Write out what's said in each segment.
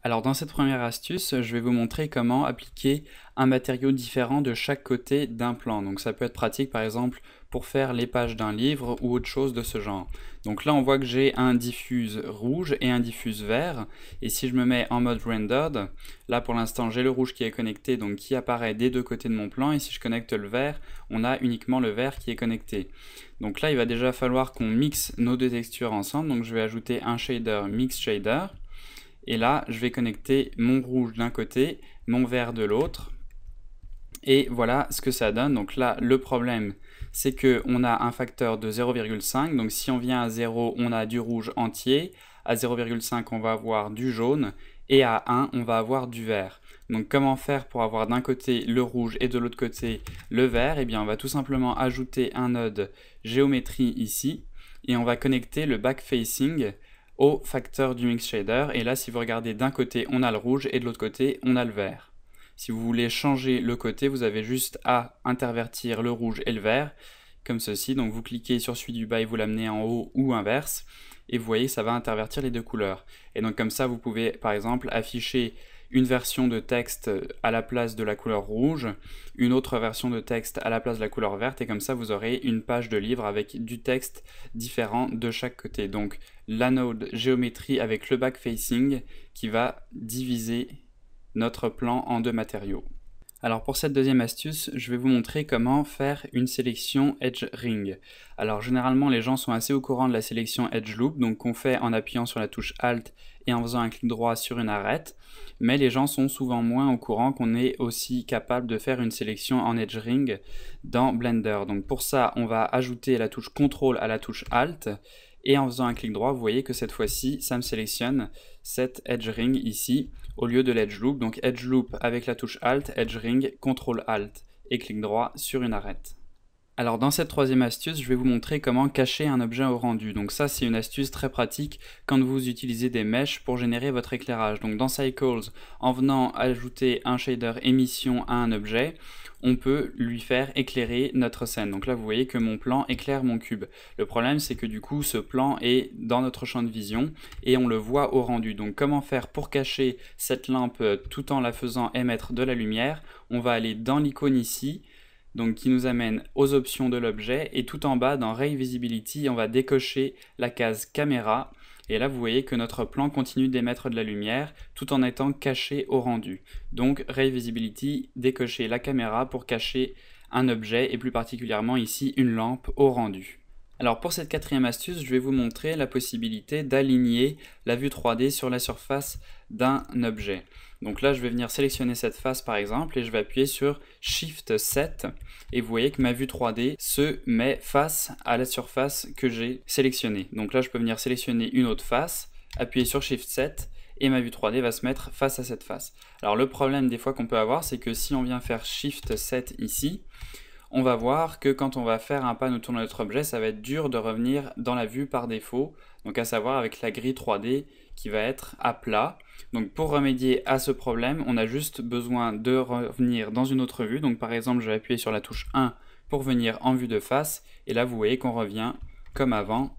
Alors dans cette première astuce, je vais vous montrer comment appliquer un matériau différent de chaque côté d'un plan. Donc ça peut être pratique par exemple pour faire les pages d'un livre ou autre chose de ce genre. Donc là on voit que j'ai un diffuse rouge et un diffuse vert. Et si je me mets en mode rendered, là pour l'instant j'ai le rouge qui est connecté, donc qui apparaît des deux côtés de mon plan. Et si je connecte le vert, on a uniquement le vert qui est connecté. Donc là il va déjà falloir qu'on mixe nos deux textures ensemble. Donc je vais ajouter un shader mix shader. Et là, je vais connecter mon rouge d'un côté, mon vert de l'autre. Et voilà ce que ça donne. Donc là, le problème, c'est qu'on a un facteur de 0,5. Donc si on vient à 0, on a du rouge entier. À 0,5, on va avoir du jaune. Et à 1, on va avoir du vert. Donc comment faire pour avoir d'un côté le rouge et de l'autre côté le vert? Eh bien, on va tout simplement ajouter un node géométrie ici. Et on va connecter le backfacing au facteur du mix shader. Et là, si vous regardez d'un côté, on a le rouge et de l'autre côté, on a le vert. Si vous voulez changer le côté, vous avez juste à intervertir le rouge et le vert, comme ceci. Donc vous cliquez sur celui du bas et vous l'amenez en haut ou inverse. Et vous voyez, ça va intervertir les deux couleurs. Et donc comme ça, vous pouvez par exemple afficher une version de texte à la place de la couleur rouge, une autre version de texte à la place de la couleur verte, et comme ça vous aurez une page de livre avec du texte différent de chaque côté. Donc la node géométrie avec le backfacing qui va diviser notre plan en deux matériaux. Alors pour cette deuxième astuce, je vais vous montrer comment faire une sélection Edge Ring. Alors généralement les gens sont assez au courant de la sélection Edge Loop, donc qu'on fait en appuyant sur la touche Alt et en faisant un clic droit sur une arête, mais les gens sont souvent moins au courant qu'on est aussi capable de faire une sélection en Edge Ring dans Blender. Donc pour ça, on va ajouter la touche CTRL à la touche Alt, et en faisant un clic droit, vous voyez que cette fois-ci, ça me sélectionne cette Edge Ring ici, au lieu de l'Edge Loop. Donc Edge Loop avec la touche Alt, Edge Ring, CTRL Alt et clic droit sur une arête. Alors dans cette troisième astuce, je vais vous montrer comment cacher un objet au rendu. Donc ça c'est une astuce très pratique quand vous utilisez des mèches pour générer votre éclairage. Donc dans Cycles, en venant ajouter un shader émission à un objet, on peut lui faire éclairer notre scène. Donc là vous voyez que mon plan éclaire mon cube. Le problème c'est que du coup ce plan est dans notre champ de vision et on le voit au rendu. Donc comment faire pour cacher cette lampe tout en la faisant émettre de la lumière? On va aller dans l'icône ici, donc qui nous amène aux options de l'objet, et tout en bas dans Ray Visibility on va décocher la case caméra, et là vous voyez que notre plan continue d'émettre de la lumière tout en étant caché au rendu. Donc Ray Visibility, décocher la caméra pour cacher un objet, et plus particulièrement ici une lampe au rendu. Alors pour cette quatrième astuce, je vais vous montrer la possibilité d'aligner la vue 3D sur la surface d'un objet. Donc là je vais venir sélectionner cette face par exemple et je vais appuyer sur Shift 7 et vous voyez que ma vue 3D se met face à la surface que j'ai sélectionnée. Donc là je peux venir sélectionner une autre face, appuyer sur Shift 7 et ma vue 3D va se mettre face à cette face. Alors le problème des fois qu'on peut avoir, c'est que si on vient faire Shift 7 ici, on va voir que quand on va faire un pan autour de notre objet, ça va être dur de revenir dans la vue par défaut, donc à savoir avec la grille 3D qui va être à plat. Donc pour remédier à ce problème, on a juste besoin de revenir dans une autre vue. Donc par exemple, je vais appuyer sur la touche 1 pour venir en vue de face, et là vous voyez qu'on revient comme avant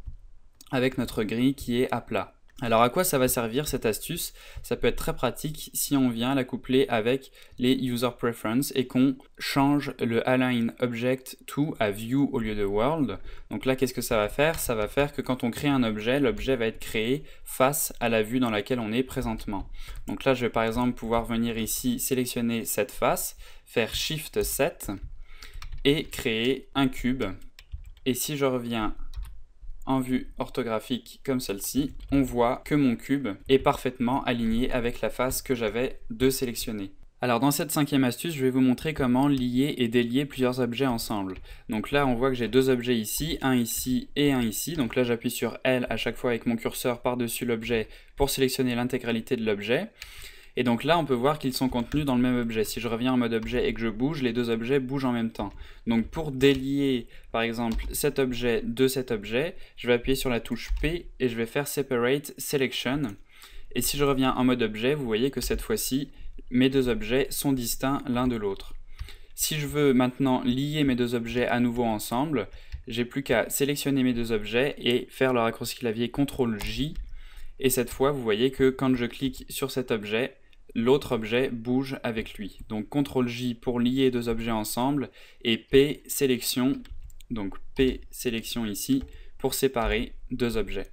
avec notre grille qui est à plat. Alors à quoi ça va servir cette astuce? Ça peut être très pratique si on vient la coupler avec les User Preferences et qu'on change le Align Object to à View au lieu de World. Donc là qu'est-ce que ça va faire? Ça va faire que quand on crée un objet, l'objet va être créé face à la vue dans laquelle on est présentement. Donc là je vais par exemple pouvoir venir ici sélectionner cette face, faire Shift 7 et créer un cube. Et si je reviens en vue orthographique comme celle-ci, on voit que mon cube est parfaitement aligné avec la face que j'avais de sélectionner. Alors dans cette cinquième astuce, je vais vous montrer comment lier et délier plusieurs objets ensemble. Donc là, on voit que j'ai deux objets ici, un ici et un ici. Donc là, j'appuie sur L à chaque fois avec mon curseur par-dessus l'objet pour sélectionner l'intégralité de l'objet. Et donc là, on peut voir qu'ils sont contenus dans le même objet. Si je reviens en mode objet et que je bouge, les deux objets bougent en même temps. Donc pour délier, par exemple, cet objet de cet objet, je vais appuyer sur la touche P et je vais faire Separate Selection. Et si je reviens en mode objet, vous voyez que cette fois-ci, mes deux objets sont distincts l'un de l'autre. Si je veux maintenant lier mes deux objets à nouveau ensemble, j'ai plus qu'à sélectionner mes deux objets et faire le raccourci clavier CTRL-J. Et cette fois, vous voyez que quand je clique sur cet objet, l'autre objet bouge avec lui. Donc CTRL-J pour lier deux objets ensemble et P sélection, donc P sélection ici, pour séparer deux objets.